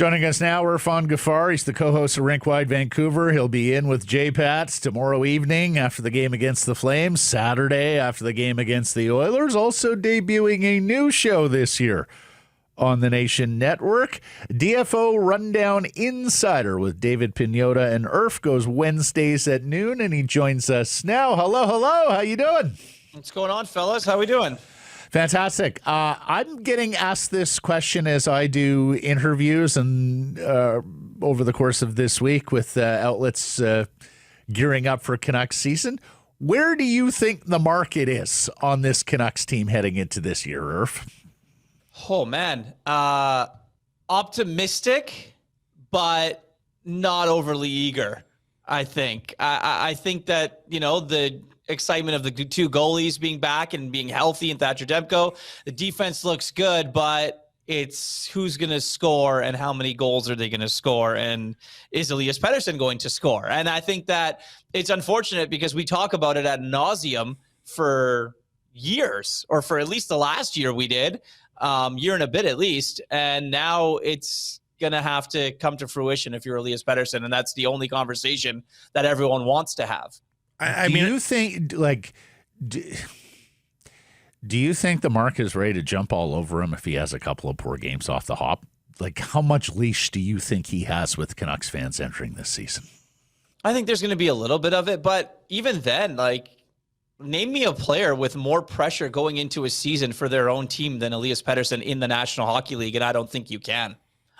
Joining us now, Irfaan Gaffar. He's the co-host of RinkWide Vancouver. He'll be in with Jay Pats tomorrow evening after the game against the Flames, Saturday after the game against the Oilers. Also debuting a new show this year on the Nation Network. DFO Rundown Insider with David Pagnotta and Irf goes Wednesdays at noon, and he joins us now. Hello. How you doing? What's going on, fellas? How we doing? Fantastic. I'm getting asked this question as I do interviews and over the course of this week with outlets gearing up for Canucks season. Where do you think the market is on this Canucks team heading into this year, Irf? Oh, man. Optimistic, but not overly eager, I think. I think that, the excitement of the two goalies being back and being healthy and Thatcher Demko. The defense looks good, but it's who's going to score and how many goals are they going to score, and is Elias Pettersson going to score? And I think that it's unfortunate because we talk about it ad nauseum for years, or for at least the last year we did, year and a bit at least, and now it's going to have to come to fruition if you're Elias Pettersson, and that's the only conversation that everyone wants to have. Do you think, do you think the market is ready to jump all over him if he has a couple of poor games off the hop? Like, how much leash do you think he has with Canucks fans entering this season? I think there's going to be a little bit of it, but even then, name me a player with more pressure going into a season for their own team than Elias Pettersson in the National Hockey League, and I don't think you can.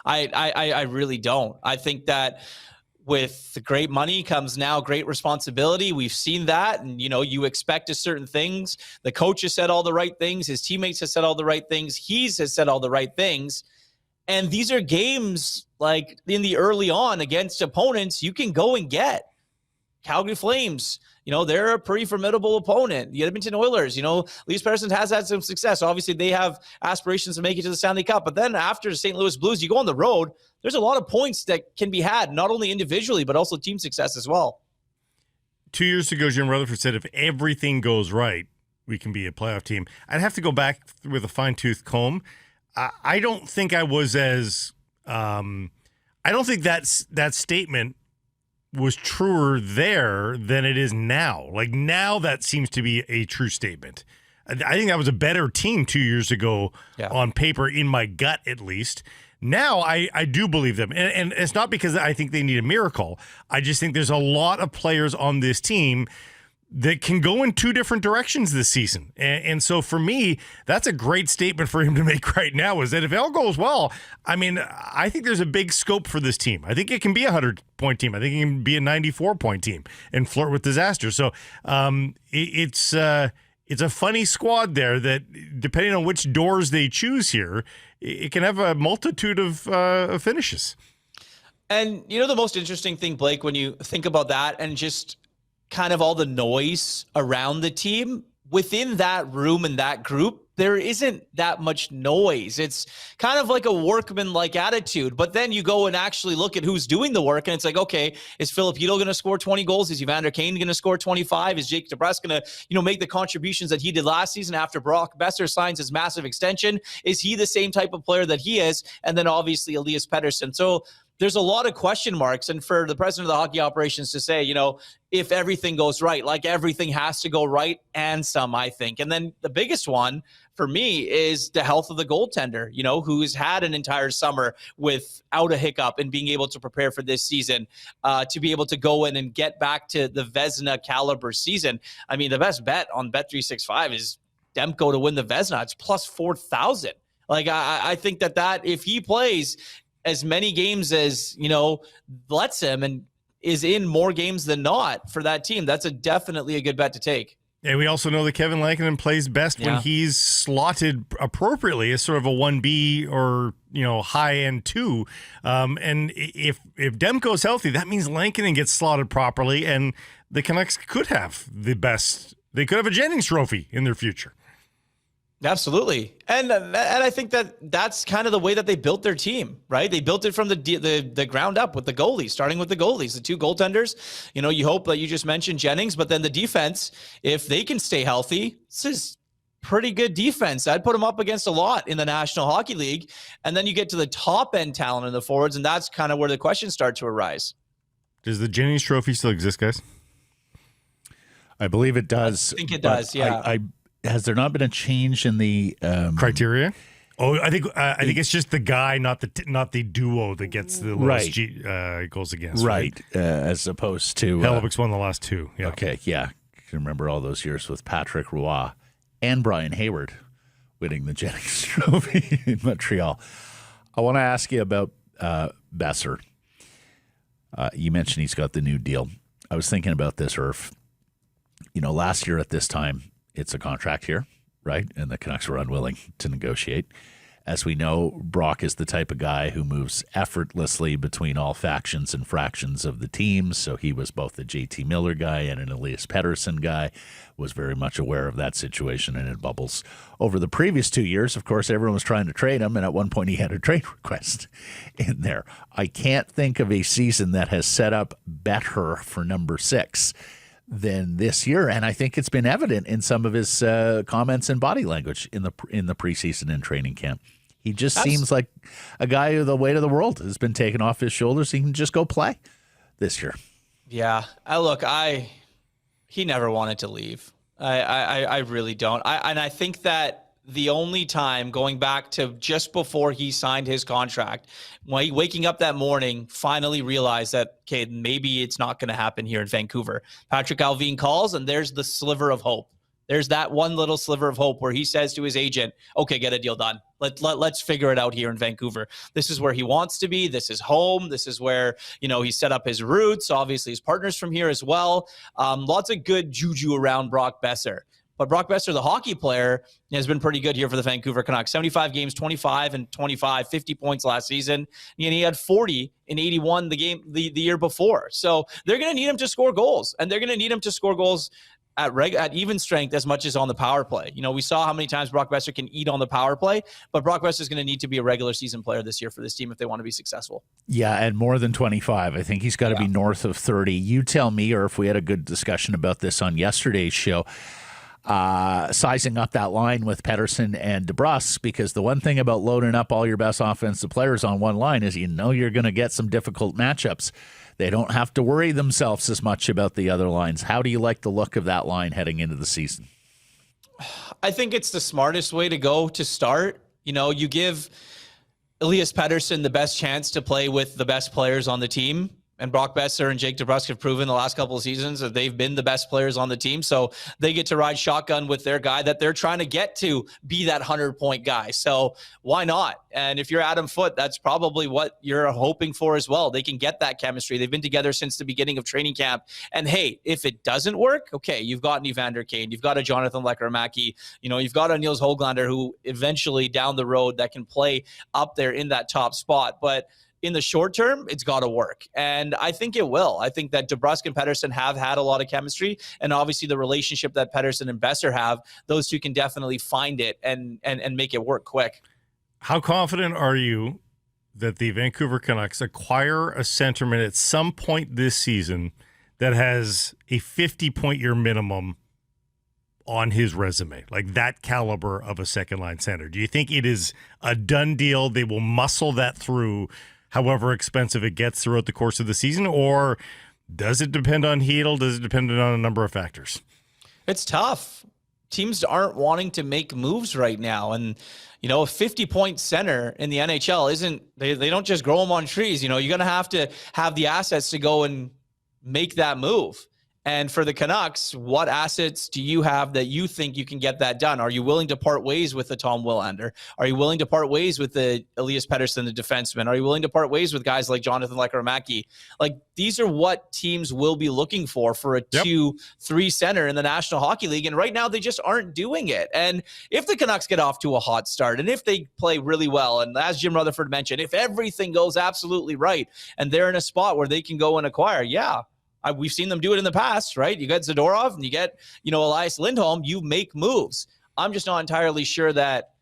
I really don't. I think that with the great money comes now great responsibility. We've seen that, and you expect a certain things. The coach has said all the right things. His teammates have said all the right things. Has said all the right things. And these are games in the early on against opponents you can go and get. Calgary Flames, they're a pretty formidable opponent. The Edmonton Oilers, Elias Pettersson has had some success. Obviously, they have aspirations to make it to the Stanley Cup. But then after the St. Louis Blues, you go on the road, there's a lot of points that can be had, not only individually, but also team success as well. 2 years ago, Jim Rutherford said, if everything goes right, we can be a playoff team. I'd have to go back with a fine-tooth comb. I don't think I was as I don't think that statement was truer there than it is now. Now that seems to be a true statement. I think that was a better team 2 years ago on paper, in my gut at least. Now I do believe them. And it's not because I think they need a miracle. I just think there's a lot of players on this team that can go in two different directions this season. And so for me, that's a great statement for him to make right now, is that if it all goes well, I think there's a big scope for this team. I think it can be a 100-point team. I think it can be a 94-point team and flirt with disaster. So it's a funny squad there that, depending on which doors they choose here, it can have a multitude of finishes. And the most interesting thing, Blake, when you think about that and just kind of all the noise around the team, within that room and that group, there isn't that much noise. It's kind of like a workman-like attitude. But then you go and actually look at who's doing the work, and it's like, okay, is Filipino going to score 20 goals? Is Evander Kane going to score 25? Is Jake DeBrusk going to, make the contributions that he did last season after Brock Boeser signs his massive extension? Is he the same type of player that he is? And then obviously Elias Pettersson. So there's a lot of question marks. And for the president of the hockey operations to say, if everything goes right, everything has to go right and some, I think. And then the biggest one for me is the health of the goaltender, who's had an entire summer without a hiccup and being able to prepare for this season, to be able to go in and get back to the Vezina caliber season. The best bet on Bet365 is Demko to win the Vezina. It's plus 4,000. I think that if he plays as many games as, lets him and is in more games than not for that team, that's definitely a good bet to take. And we also know that Kevin Lankinen plays best when he's slotted appropriately as sort of a 1B or, high end 2. And if Demko's healthy, that means Lankinen gets slotted properly, and the Canucks could have the best. They could have a Jennings Trophy in their future. Absolutely. And I think that's kind of the way that they built their team, right? They built it from the ground up with the goalies, starting with the goalies, the two goaltenders. You hope that you just mentioned Jennings, but then the defense, if they can stay healthy, this is pretty good defense. I'd put him up against a lot in the National Hockey League. And then you get to the top end talent in the forwards, and that's kind of where the questions start to arise. Does the Jennings Trophy still exist, guys? I believe it does. I think it does, yeah. Has there not been a change in the criteria? Oh, I think it's just the guy, not the duo that gets the lowest goals against. Right, as opposed to Hellebuyck's won the last two. Yeah. Okay, yeah. I can remember all those years with Patrick Roy and Brian Hayward winning the Jennings Trophy in Montreal. I want to ask you about Boeser. You mentioned he's got the new deal. I was thinking about this, Irf. Last year at this time, it's a contract here, right? And the Canucks were unwilling to negotiate. As we know, Brock is the type of guy who moves effortlessly between all factions and fractions of the team. So he was both a JT Miller guy and an Elias Pettersson guy, was very much aware of that situation, and it bubbles. Over the previous 2 years, of course, everyone was trying to trade him, and at one point he had a trade request in there. I can't think of a season that has set up better for number 6 than this year, and I think it's been evident in some of his comments and body language in the preseason and training camp. He just seems like a guy who the weight of the world has been taken off his shoulders. He can just go play this year. Yeah, he never wanted to leave. I really don't. And I think that the only time, going back to just before he signed his contract, waking up that morning, finally realized that, okay, maybe it's not going to happen here in Vancouver. Patrick Allvin calls, and there's the sliver of hope. There's that one little sliver of hope where he says to his agent, okay, get a deal done. Let's figure it out here in Vancouver. This is where he wants to be. This is home. This is where, he set up his roots. Obviously, his partner's from here as well. Lots of good juju around Brock Boeser. But Brock Boeser, the hockey player, has been pretty good here for the Vancouver Canucks. 75 games, 25 and 25, 50 points last season. And he had 40 in 81 the year before. So they're going to need him to score goals. And they're going to need him to score goals at even strength as much as on the power play. We saw how many times Brock Boeser can eat on the power play, but Brock Boeser is going to need to be a regular season player this year for this team if they want to be successful. Yeah, and more than 25. I think he's got to be north of 30. You tell me, or if we had a good discussion about this on yesterday's show, sizing up that line with Pettersson and DeBrusk, because the one thing about loading up all your best offensive players on one line is you're going to get some difficult matchups. They don't have to worry themselves as much about the other lines. How do you like the look of that line heading into the season? I think it's the smartest way to go to start. You give Elias Pettersson the best chance to play with the best players on the team. And Brock Boeser and Jake DeBrusk have proven the last couple of seasons that they've been the best players on the team. So they get to ride shotgun with their guy that they're trying to get to be that 100-point guy. So why not? And if you're Adam Foote, that's probably what you're hoping for as well. They can get that chemistry. They've been together since the beginning of training camp. And hey, if it doesn't work, okay, you've got an Evander Kane. You've got a Jonathan Lekkerimäki. You've got a Niels Höglander who eventually down the road that can play up there in that top spot. But in the short term, it's got to work. And I think it will. I think that DeBrusk and Pettersson have had a lot of chemistry. And obviously the relationship that Pettersson and Boeser have, those two can definitely find it and make it work quick. How confident are you that the Vancouver Canucks acquire a centerman at some point this season that has a 50-point-year minimum on his resume, like that caliber of a second-line center? Do you think it is a done deal? They will muscle that through however expensive it gets throughout the course of the season, or does it depend on Hedl? Does it depend on a number of factors? It's tough. Teams aren't wanting to make moves right now. And, a 50-point center in the NHL they don't just grow them on trees. You're going to have the assets to go and make that move. And for the Canucks, what assets do you have that you think you can get that done? Are you willing to part ways with the Tom Willander? Are you willing to part ways with the Elias Pettersson, the defenseman? Are you willing to part ways with guys like Jonathan Lekkerimäki? Like, these are what teams will be looking for a 2-3 center in the National Hockey League. And right now, they just aren't doing it. And if the Canucks get off to a hot start, and if they play really well, and as Jim Rutherford mentioned, if everything goes absolutely right, and they're in a spot where they can go and acquire, we've seen them do it in the past, right? You get Zadorov and you get, Elias Lindholm, you make moves. I'm just not entirely sure that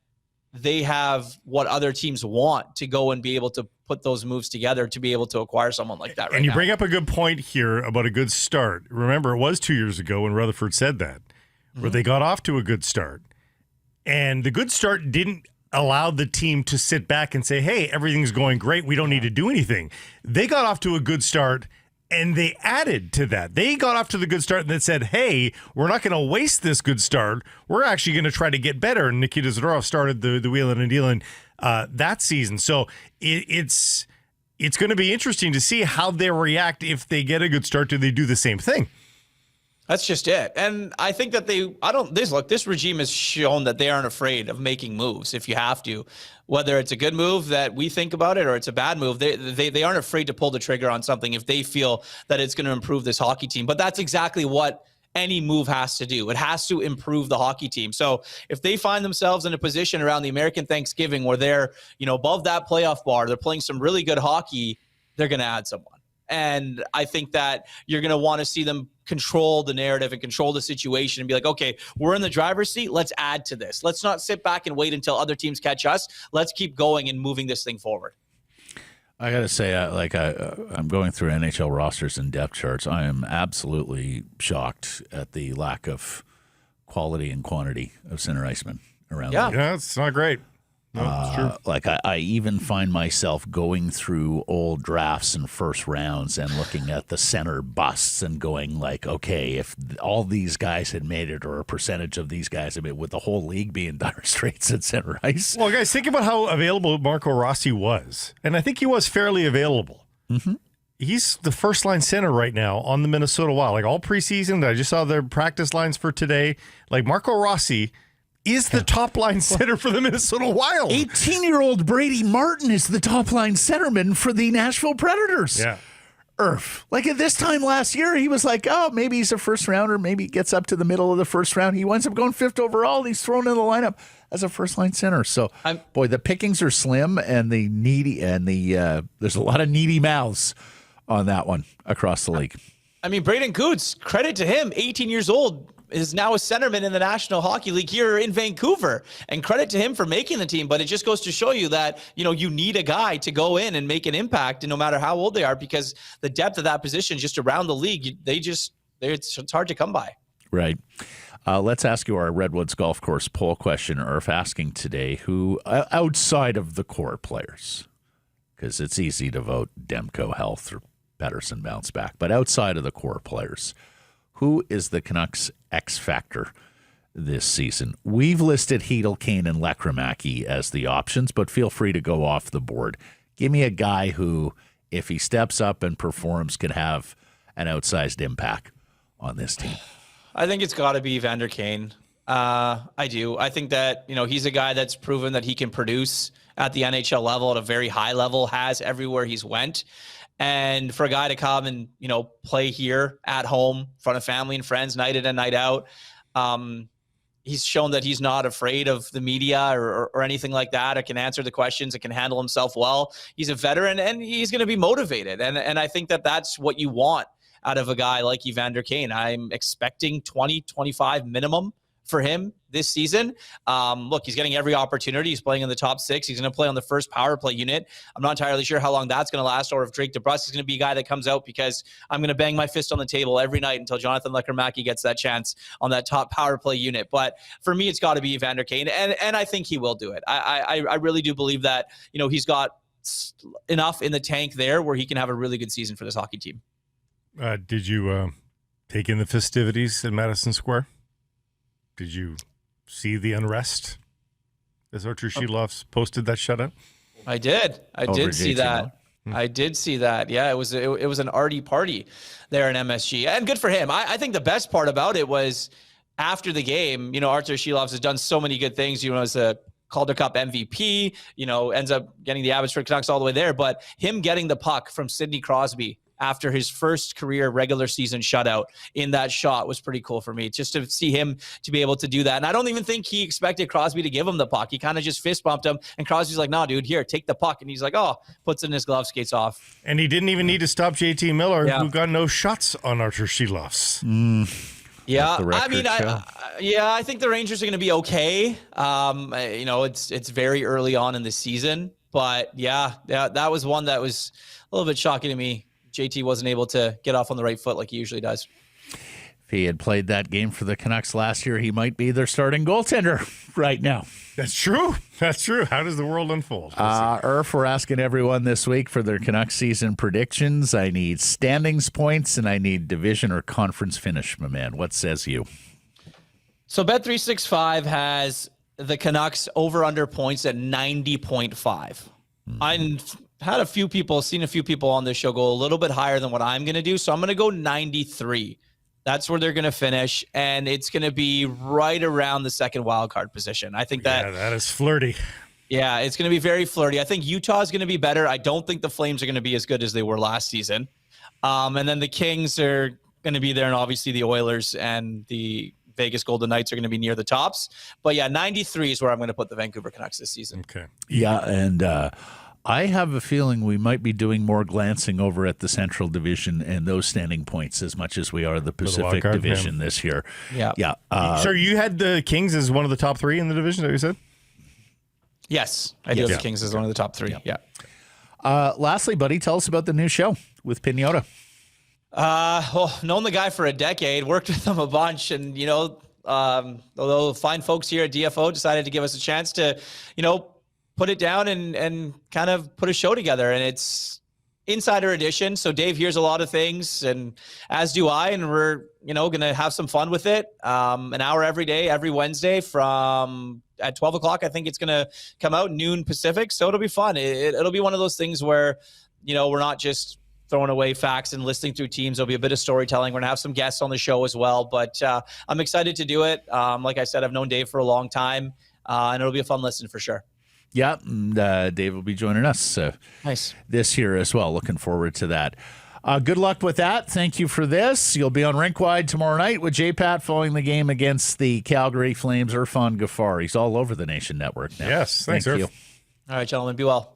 they have what other teams want to go and be able to put those moves together to be able to acquire someone like that right now. And you bring up a good point here about a good start. Remember, it was 2 years ago when Rutherford said that, where they got off to a good start. And the good start didn't allow the team to sit back and say, hey, everything's going great. We don't need to do anything. They got off to a good start, and they added to that. They got off to the good start and then said, hey, we're not going to waste this good start. We're actually going to try to get better. And Nikita Zadorov started the wheeling and dealing that season. So it's going to be interesting to see how they react if they get a good start. Do they do the same thing? That's just it. And I think that this regime has shown that they aren't afraid of making moves if you have to. Whether it's a good move that we think about it or it's a bad move, they aren't afraid to pull the trigger on something if they feel that it's going to improve this hockey team. But that's exactly what any move has to do. It has to improve the hockey team. So if they find themselves in a position around the American Thanksgiving where they're, above that playoff bar, they're playing some really good hockey, they're going to add someone. And I think that you're going to want to see them control the narrative and control the situation and be like, okay, we're in the driver's seat. Let's add to this. Let's not sit back and wait until other teams catch us. Let's keep going and moving this thing forward. I got to say, I'm going through NHL rosters and depth charts. I am absolutely shocked at the lack of quality and quantity of center icemen around the league. Yeah, it's not great. No, it's true. I even find myself going through old drafts and first rounds and looking at the center busts and going like, okay, if all these guys had made it or a percentage of these guys had made it, would the whole league be in dire straits at center ice? Well, guys, think about how available Marco Rossi was. And I think he was fairly available. Mm-hmm. He's the first-line center right now on the Minnesota Wild. Like all preseason, I just saw their practice lines for today. Like Marco Rossi is the top-line center for the Minnesota Wild. 18-year-old Brady Martin is the top-line centerman for the Nashville Predators. Yeah. Like at this time last year, he was like, oh, maybe he's a first-rounder. Maybe he gets up to the middle of the first round. He winds up going 5th overall, and he's thrown in the lineup as a first-line center. So, boy, the pickings are slim, and the needy, and there's a lot of needy mouths on that one across the league. I mean, Braden Coots, credit to him, 18 years old, is now a centerman in the National Hockey League here in Vancouver, and credit to hhim for making the team. But it just goes to show you that, you need a guy to go in and make an impact, and no matter how old they are, because the depth of that position just around the league, it's hard to come by. Right. Let's ask you our Redwoods Golf Course poll question. Irf asking today, who outside of the core players, because it's easy to vote Demko, Health, or Pettersson bounce back, but outside of the core players, who is the Canucks X factor this season? We've listed Hedel, Kane, and Lekramaki as the options, but feel free to go off the board. Give me a guy who, if he steps up and performs, can have an outsized impact on this team. I think it's got to be Evander Kane. I do. I think that, he's a guy that's proven that he can produce at the NHL level at a very high level, has everywhere he's went. And for a guy to come and, play here at home in front of family and friends night in and night out, he's shown that he's not afraid of the media or anything like that. It can answer the questions. It can handle himself well. He's a veteran and he's going to be motivated. And I think that that's what you want out of a guy like Evander Kane. I'm expecting 20, 25 minimum for him this season. Look, he's getting every opportunity. He's playing in the top 6. He's going to play on the first power play unit. I'm not entirely sure how long that's going to last, or if Drake DeBrusk is going to be a guy that comes out, because I'm going to bang my fist on the table every night until Jonathan Lekramaki gets that chance on that top power play unit. But for me, it's got to be Evander Kane, and I think he will do it. I really do believe that, he's got enough in the tank there where he can have a really good season for this hockey team. Did you take in the festivities at Madison Square? Did you see the unrest as Artur Shilovs posted that shutout? I did. I did see that. I did see that. Yeah, it was an arty party there in MSG, and good for him. I think the best part about it was after the game. Artur Shilovs has done so many good things. As a Calder Cup MVP. Ends up getting the Abbotsford Canucks all the way there. But him getting the puck from Sidney Crosby after his first career regular season shutout in that shot was pretty cool for me, just to see him to be able to do that. And I don't even think he expected Crosby to give him the puck. He kind of just fist bumped him, and Crosby's like, "No, dude, here, take the puck." And he's like, "Oh," puts it in his glove, skates off. And he didn't even need to stop JT Miller, who got no shots on Artur Shilovs. Yeah, I think the Rangers are going to be okay. It's very early on in the season, but yeah, that was one that was a little bit shocking to me. JT wasn't able to get off on the right foot like he usually does. If he had played that game for the Canucks last year, he might be their starting goaltender right now. That's true. That's true. How does the world unfold? Irf, we're asking everyone this week for their Canucks season predictions. I need standings points, and I need division or conference finish, my man. What says you? So Bet365 has the Canucks over-under points at 90.5. I've had seen a few people on this show go a little bit higher than what I'm going to do, so I'm going to go 93. That's where they're going to finish, and it's going to be right around the second wildcard position. I think that is flirty. Yeah, it's going to be very flirty. I think Utah is going to be better. I don't think the Flames are going to be as good as they were last season. And then the Kings are going to be there, and obviously the Oilers and the Vegas Golden Knights are going to be near the tops. But yeah, 93 is where I'm going to put the Vancouver Canucks this season. Okay. Yeah, and I have a feeling we might be doing more glancing over at the Central Division and those standing points as much as we are the Pacific Division this year. Yeah. Yeah. So you had the Kings as one of the top 3 in the division, that you said? Yes, I do have the Kings as one of the top 3. Yeah. Lastly, buddy, tell us about the new show with Pinota. Well, known the guy for a decade, worked with him a bunch, and although fine folks here at DFO decided to give us a chance to, put it down and kind of put a show together. And it's insider edition. So Dave hears a lot of things, and as do I, and we're, going to have some fun with it. An hour every day, every Wednesday at 12 o'clock. I think it's going to come out noon Pacific. So it'll be fun. It'll be one of those things where, we're not just throwing away facts and listening through teams. There'll be a bit of storytelling. We're going to have some guests on the show as well, but I'm excited to do it. Like I said, I've known Dave for a long time, and it'll be a fun listen for sure. Yeah, and Dave will be joining us nice this year as well. Looking forward to that. Good luck with that. Thank you for this. You'll be on RinkWide tomorrow night with J-Pat following the game against the Calgary Flames. Irfaan Gaffar. He's all over the Nation Network now. Yes, thanks, Thank you. All right, gentlemen, be well.